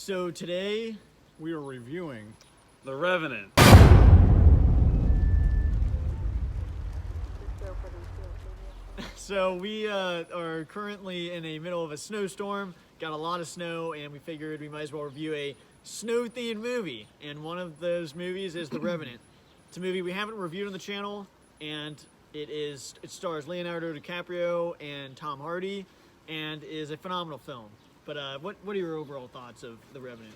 So today we are reviewing The Revenant. So we are currently in the middle of a snowstorm, got a lot of snow, and we figured we might as well review a snow-themed movie. And one of those movies is The Revenant. It's a movie we haven't reviewed on the channel, and it stars Leonardo DiCaprio and Tom Hardy, and is a phenomenal film. But what are your overall thoughts of The Revenant?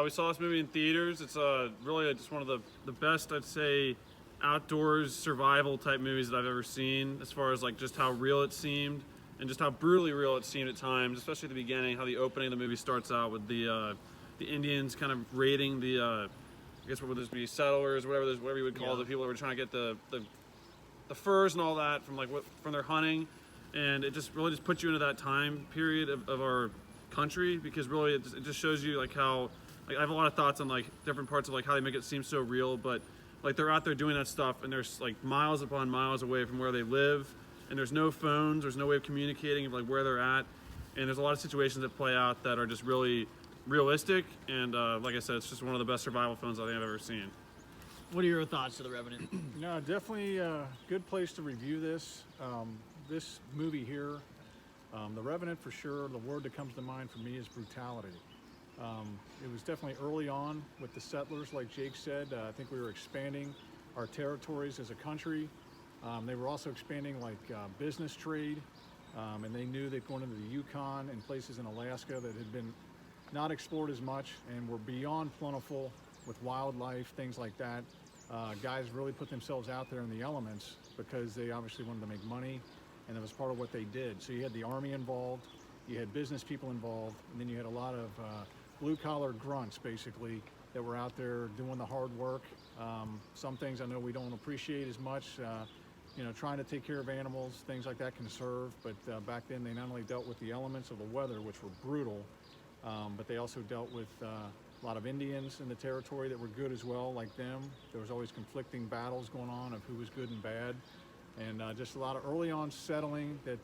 We saw this movie in theaters. It's really just one of the best, I'd say, outdoors survival type movies that I've ever seen, as far as like just how real it seemed and just how brutally real it seemed at times, especially at the beginning, how the opening of the movie starts out with the Indians kind of raiding the I guess what would this be, settlers, whatever you would call the people that were trying to get the furs and all that from their hunting. And it just really puts you into that time period of our country, because really it just shows you like how, like, I have a lot of thoughts on like different parts of like how they make it seem so real, but like they're out there doing that stuff and there's like miles upon miles away from where they live, and there's no phones, there's no way of communicating of like where they're at, and there's a lot of situations that play out that are just really realistic, and like I said, it's just one of the best survival films I think I've ever seen. What are your thoughts of The Revenant? no, definitely a good place to review this. This movie here, The Revenant for sure, the word that comes to mind for me is brutality. It was definitely early on with the settlers, like Jake said. I think we were expanding our territories as a country. They were also expanding like business trade, and they knew that going into the Yukon and places in Alaska that had been not explored as much and were beyond plentiful with wildlife, things like that. Guys really put themselves out there in the elements because they obviously wanted to make money, and it was part of what they did. So you had the army involved, you had business people involved, and then you had a lot of blue-collar grunts, basically, that were out there doing the hard work. Some things I know we don't appreciate as much, trying to take care of animals, things like that can serve, but back then they not only dealt with the elements of the weather, which were brutal, but they also dealt with a lot of Indians in the territory that were good as well, like them. There was always conflicting battles going on of who was good and bad, and just a lot of early on settling that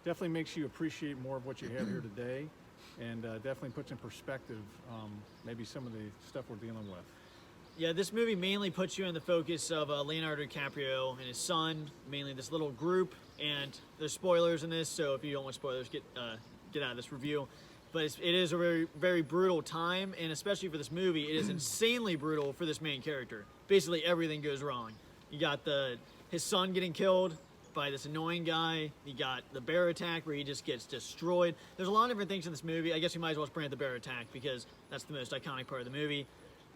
definitely makes you appreciate more of what you have here today, and definitely puts in perspective maybe some of the stuff we're dealing with. Yeah, this movie mainly puts you in the focus of Leonardo DiCaprio and his son, mainly this little group, and there's spoilers in this, so if you don't want spoilers, get out of this review. But it is a very, very brutal time, and especially for this movie, it is insanely brutal for this main character. Basically, everything goes wrong. You got his son getting killed by this annoying guy. You got the bear attack where he just gets destroyed. There's a lot of different things in this movie. I guess we might as well bring up the bear attack because that's the most iconic part of the movie.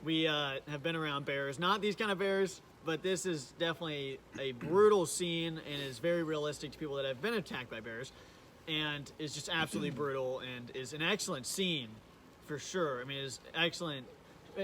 We have been around bears, not these kind of bears, but this is definitely a brutal scene and is very realistic to people that have been attacked by bears. And it's just absolutely brutal, and is an excellent scene for sure. I mean, it's excellent,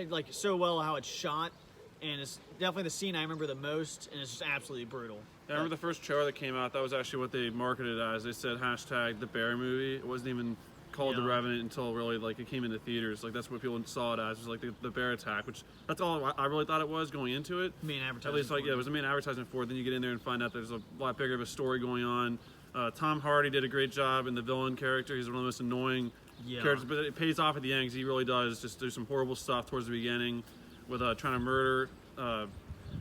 like so well how it's shot, and it's definitely the scene I remember the most, and it's just absolutely brutal. I remember the first trailer that came out, that was actually what they marketed as. They said hashtag the bear movie. It wasn't even called The Revenant until really like it came into theaters. Like that's what people saw it as, was like the bear attack, which that's all I really thought it was going into it. Main advertisement. At least like, yeah, it was the main advertisement for it. Then you get in there and find out there's a lot bigger of a story going on. Tom Hardy did a great job in the villain character. He's one of the most annoying characters, but it pays off at the end because he really does just do some horrible stuff towards the beginning with trying to murder,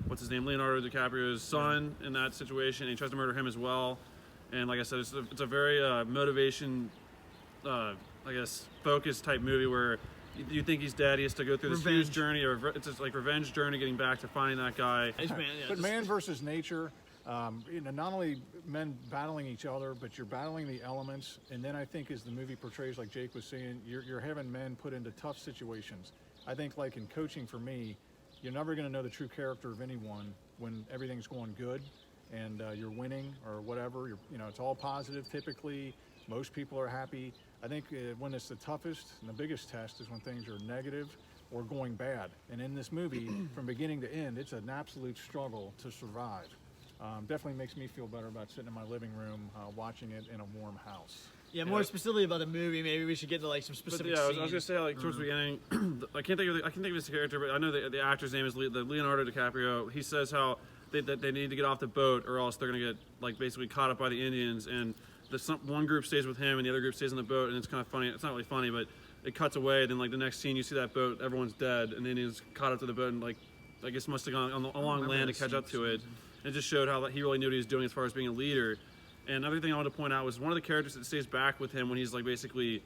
what's his name, Leonardo DiCaprio's son in that situation. And he tries to murder him as well. And like I said, it's a very motivation, I guess, focused type movie where you think he's dead. He has to go through this huge journey, or it's just like revenge journey getting back to finding that guy. But man versus nature. Not only men battling each other, but you're battling the elements. And then I think as the movie portrays, like Jake was saying, you're having men put into tough situations. I think like in coaching for me, you're never going to know the true character of anyone when everything's going good and you're winning or whatever. It's all positive typically. Most people are happy. I think when it's the toughest and the biggest test is when things are negative or going bad. And in this movie, from beginning to end, it's an absolute struggle to survive. Definitely makes me feel better about sitting in my living room watching it in a warm house. Yeah, more specifically about the movie, maybe we should get into like some specific scenes. I was gonna say like towards the beginning, I can't think of his character, but I know the actor's name is Leonardo DiCaprio. He says how they need to get off the boat or else they're gonna get like basically caught up by the Indians, and one group stays with him and the other group stays on the boat, and it's kind of funny. It's not really funny, but it cuts away. Then like the next scene, you see that boat, everyone's dead, and then he's caught up to the boat and like I guess must have gone along land to catch up to it. And it just showed how he really knew what he was doing as far as being a leader. And another thing I wanted to point out was one of the characters that stays back with him when he's like basically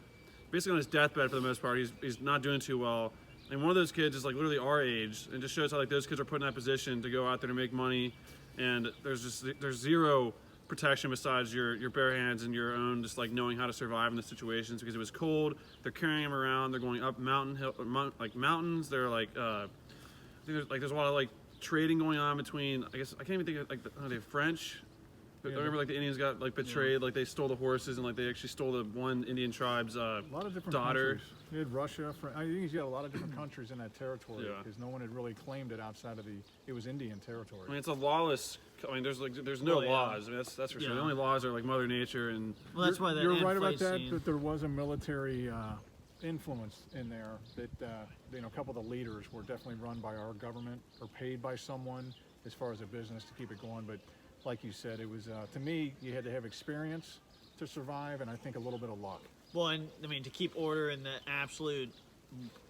on his deathbed for the most part. He's not doing too well. And one of those kids is like literally our age, and just shows how like those kids are put in that position to go out there to make money, and there's zero protection besides your bare hands and your own just like knowing how to survive in the situations because it was cold. They're carrying him around. They're going up mountains. They're like I think there's a lot of like trading going on between. I guess I can't even think of like the French. I remember like the Indians got like betrayed, like they stole the horses and like they actually stole the one Indian tribe's a lot of different daughter. Countries. You had Russia. I think you had a lot of different countries in that territory because no one had really claimed it outside of it was Indian territory. I mean, it's a lawless. I mean, there's no laws. I mean, that's for sure. The only laws are like Mother Nature and. Well, that's why you're right about that. But there was a military influence in there that a couple of the leaders were definitely run by our government or paid by someone as far as a business to keep it going, but. Like you said, it was to me you had to have experience to survive, and I think a little bit of luck. Well, and I mean to keep order in the absolute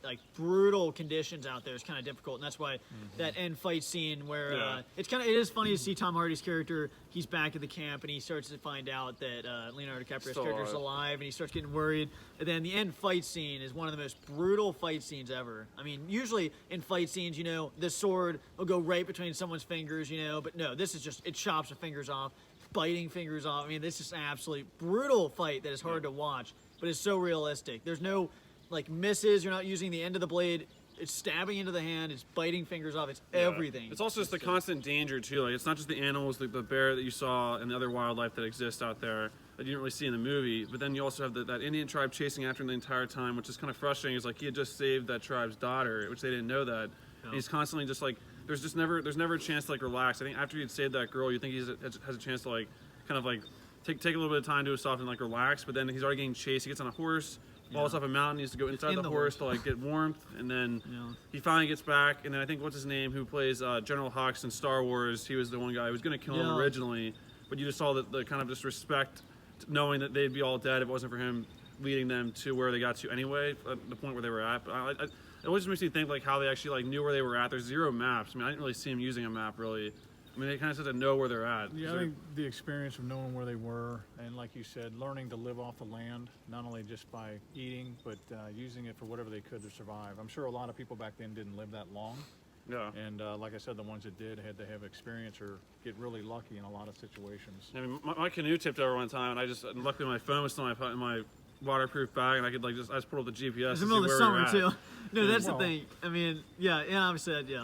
like brutal conditions out there is kind of difficult, and that's why that end fight scene where it is funny to see Tom Hardy's character. He's back at the camp and he starts to find out that Leonardo DiCaprio's character is alive, and he starts getting worried. And then the end fight scene is one of the most brutal fight scenes ever. I mean, usually in fight scenes, the sword will go right between someone's fingers, but no, this is just it chops the fingers off, biting fingers off. I mean, this is an absolutely brutal fight that is hard to watch, but it's so realistic. There's no like misses. You're not using the end of the blade. It's stabbing into the hand. It's biting fingers off. It's everything. It's also just the constant danger too. Like it's not just the animals, the bear that you saw and the other wildlife that exists out there that you didn't really see in the movie. But then you also have that Indian tribe chasing after him the entire time, which is kind of frustrating. Is like he had just saved that tribe's daughter, which they didn't know that. And he's constantly just like there's never a chance to like relax. I think after he'd saved that girl, you think he has a chance to like kind of like take a little bit of time to himself and like relax. But then he's already getting chased. He gets on a horse. Falls off a mountain, needs to go inside the horse to like get warmth, and then he finally gets back. And then I think what's his name, who plays General Hux in Star Wars, he was the one guy who was going to kill him originally, but you just saw the kind of just respect, knowing that they'd be all dead if it wasn't for him leading them to where they got to anyway, at the point where they were at. But it always just makes me think like how they actually like knew where they were at. There's zero maps. I mean, I didn't really see him using a map really. I mean, they kind of said to know where they're at. Yeah, I think the experience of knowing where they were, and like you said, learning to live off the land, not only just by eating, but using it for whatever they could to survive. I'm sure a lot of people back then didn't live that long. Yeah. And like I said, the ones that did had to have experience or get really lucky in a lot of situations. I mean, my canoe tipped over one time, and luckily my phone was still in my waterproof bag, and I just pulled up the GPS. It's the middle of the summer too. No, that's the thing. I mean, obviously,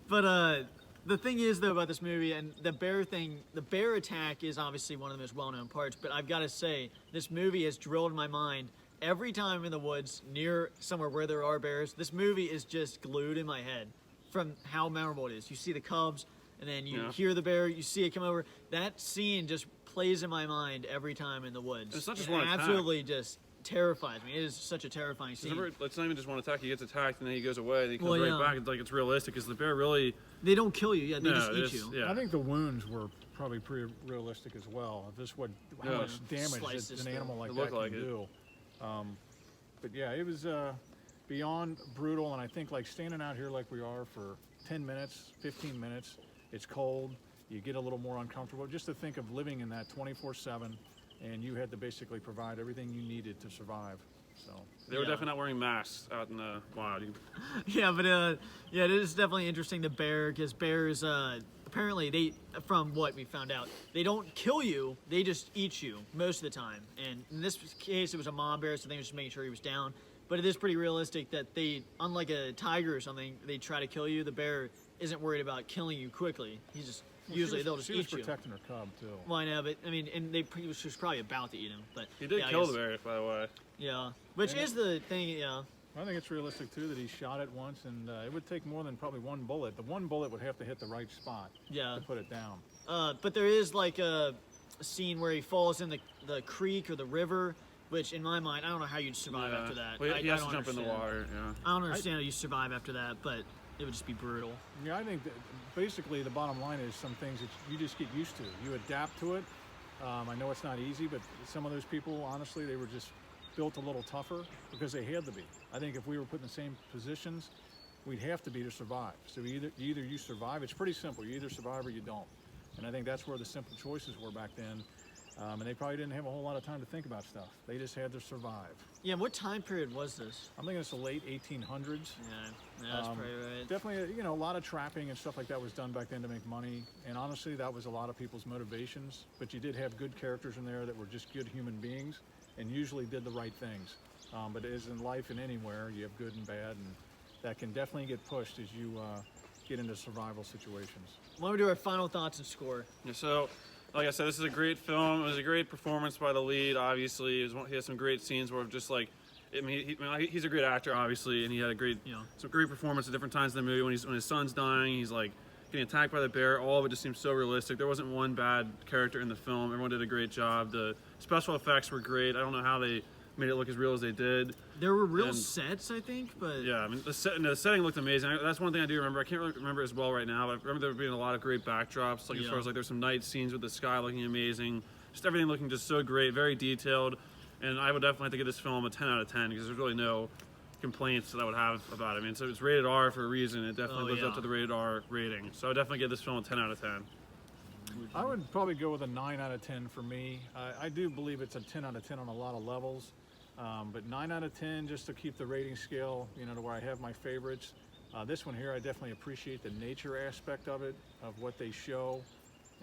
but. The thing is, though, about this movie and the bear thing, the bear attack is obviously one of the most well-known parts, but I've got to say, this movie has drilled in my mind every time I'm in the woods near somewhere where there are bears. This movie is just glued in my head from how memorable it is. You see the cubs, and then you hear the bear, you see it come over. That scene just plays in my mind every time in the woods. It's not just one attack. Absolutely just terrifies me. It is such a terrifying scene. Remember, it's not even just one attack. He gets attacked and then he goes away. And he comes right back. It's like it's realistic because the bear really. They don't kill you. Yeah, they just eat you. Yeah. I think the wounds were probably pretty realistic as well. Just how much damage an animal like that can do. But yeah, it was beyond brutal. And I think like standing out here like we are for 10 minutes, 15 minutes, it's cold. You get a little more uncomfortable. Just to think of living in that 24/7. And you had to basically provide everything you needed to survive. So they were definitely not wearing masks out in the wild. Yeah, but it is definitely interesting. The bear, because bears apparently from what we found out, they don't kill you; they just eat you most of the time. And in this case, it was a mom bear, so they were just making sure he was down. But it is pretty realistic that they, unlike a tiger or something, they try to kill you. The bear isn't worried about killing you quickly. He's just. Usually they'll just eat you. She was protecting her cub too. Well, I know, but I mean, and she was probably about to eat him, but he did kill the bear, by the way. Yeah, which is the thing. Yeah. I think it's realistic too that he shot it once, and it would take more than probably one bullet. The one bullet would have to hit the right spot. To put it down. But there is like a scene where he falls in the creek or the river. Which, in my mind, I don't know how you'd survive after that. Well, he has to jump in the water. Yeah. I don't understand how you survive after that, but it would just be brutal. Yeah, I think that basically the bottom line is some things that you just get used to. You adapt to it. I know it's not easy, but some of those people, honestly, they were just built a little tougher because they had to be. I think if we were put in the same positions, we'd have to be to survive. So either you survive. It's pretty simple. You either survive or you don't. And I think that's where the simple choices were back then. And they probably didn't have a whole lot of time to think about stuff. They just had to survive. Yeah, what time period was this? I'm thinking it's the late 1800s. Yeah, that's probably right. Definitely, a lot of trapping and stuff like that was done back then to make money. And honestly, that was a lot of people's motivations. But you did have good characters in there that were just good human beings and usually did the right things. But as in life and anywhere, you have good and bad, and that can definitely get pushed as you get into survival situations. Why don't we do our final thoughts and score? Yeah, so, like I said, this is a great film. It was a great performance by the lead, obviously. He has some great scenes where just like, he's a great actor, obviously, and he had a great, some great performance at different times in the movie. When his son's dying, he's like getting attacked by the bear. All of it just seems so realistic. There wasn't one bad character in the film. Everyone did a great job. The special effects were great. I don't know how they made it look as real as they did. There were real sets, I think, but yeah, I mean the setting looked amazing. That's one thing I do remember. I can't really remember as well right now, but I remember there being a lot of great backdrops. Like as far as like there's some night scenes with the sky looking amazing, just everything looking just so great, very detailed. And I would definitely have to give this film a 10 out of 10 because there's really no complaints that I would have about it. I mean, so it's rated R for a reason. It definitely lives up to the rated R rating. So I would definitely give this film a 10 out of 10. I would probably go with a 9 out of 10 for me. I do believe it's a 10 out of 10 on a lot of levels. But 9 out of 10 just to keep the rating scale, to where I have my favorites. This one here, I definitely appreciate the nature aspect of it, of what they show,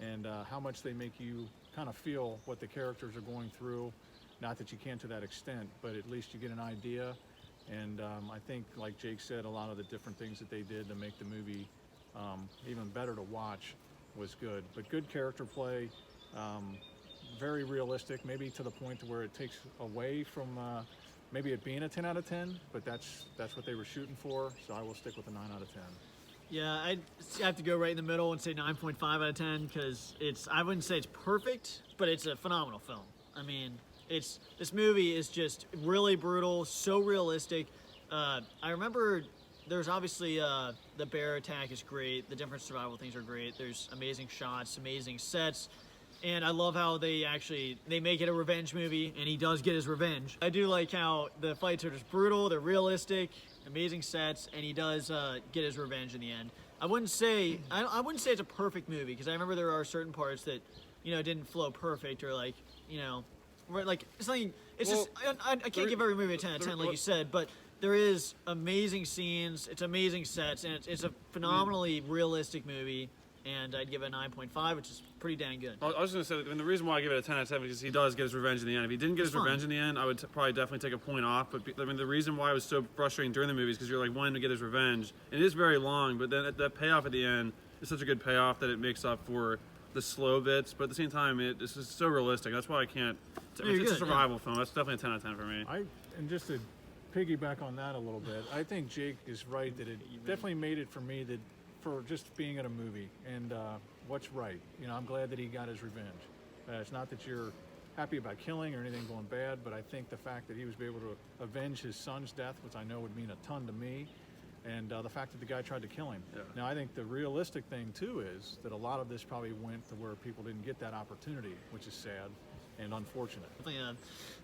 and how much they make you kind of feel what the characters are going through. Not that you can't to that extent, but at least you get an idea. And I think, like Jake said, a lot of the different things that they did to make the movie even better to watch was good. But good character play. Very realistic, maybe to the point to where it takes away from maybe it being a 10 out of 10, but that's what they were shooting for, so I will stick with a 9 out of 10. Yeah, I have to go right in the middle and say 9.5 out of 10 because I wouldn't say it's perfect, but it's a phenomenal film. I mean, this movie is just really brutal, so realistic. I remember there's obviously the bear attack is great, the different survival things are great, there's amazing shots, amazing sets. And I love how they make it a revenge movie, and he does get his revenge. I do like how the fights are just brutal, they're realistic, amazing sets, and he does get his revenge in the end. I wouldn't say it's a perfect movie, because I remember there are certain parts that, didn't flow perfect, or where it's something, I can't give every movie a 10 out of 10 like you said, but there is amazing scenes, it's amazing sets, and it's a phenomenally realistic movie. And I'd give it a 9.5, which is pretty dang good. I was going to say, I mean, the reason why I give it a 10 out of 10 is because he does get his revenge in the end. If he didn't get his revenge in the end, I would probably definitely take a point off. But I mean, the reason why it was so frustrating during the movie is because you're like wanting to get his revenge. And it is very long, but then that payoff at the end is such a good payoff that it makes up for the slow bits. But at the same time, it's just so realistic. That's why I can't. It's a survival film. That's definitely a 10 out of 10 for me. And just to piggyback on that a little bit, I think Jake is right that it definitely made it for me that for just being in a movie and what's right. I'm glad that he got his revenge. It's not that you're happy about killing or anything going bad, but I think the fact that he was able to avenge his son's death, which I know would mean a ton to me, and the fact that the guy tried to kill him. Yeah. Now, I think the realistic thing, too, is that a lot of this probably went to where people didn't get that opportunity, which is sad and unfortunate.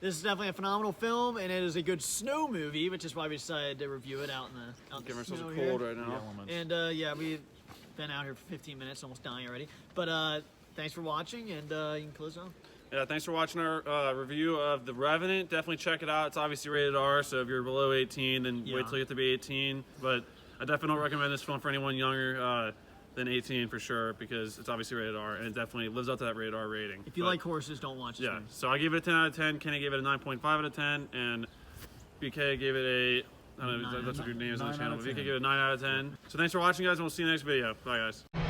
This is definitely a phenomenal film, and it is a good snow movie, which is why we decided to review it out in the Give ourselves snow a cold right now. And we've been out here for 15 minutes, almost dying already. But thanks for watching, and you can close on. Yeah, thanks for watching our review of The Revenant. Definitely check it out. It's obviously rated R, so if you're below 18, then wait till you get to be 18. But I definitely don't recommend this film for anyone younger than 18 for sure, because it's obviously rated R, and it definitely lives up to that rated R rating. If you like horses, don't watch this movie. So I gave it a 10 out of 10. Kenny gave it a 9.5 out of 10, and BK gave it a, I don't know, that's what your name is on the channel, but BK gave it a 9 out of 10. So thanks for watching, guys, and we'll see you in the next video. Bye, guys.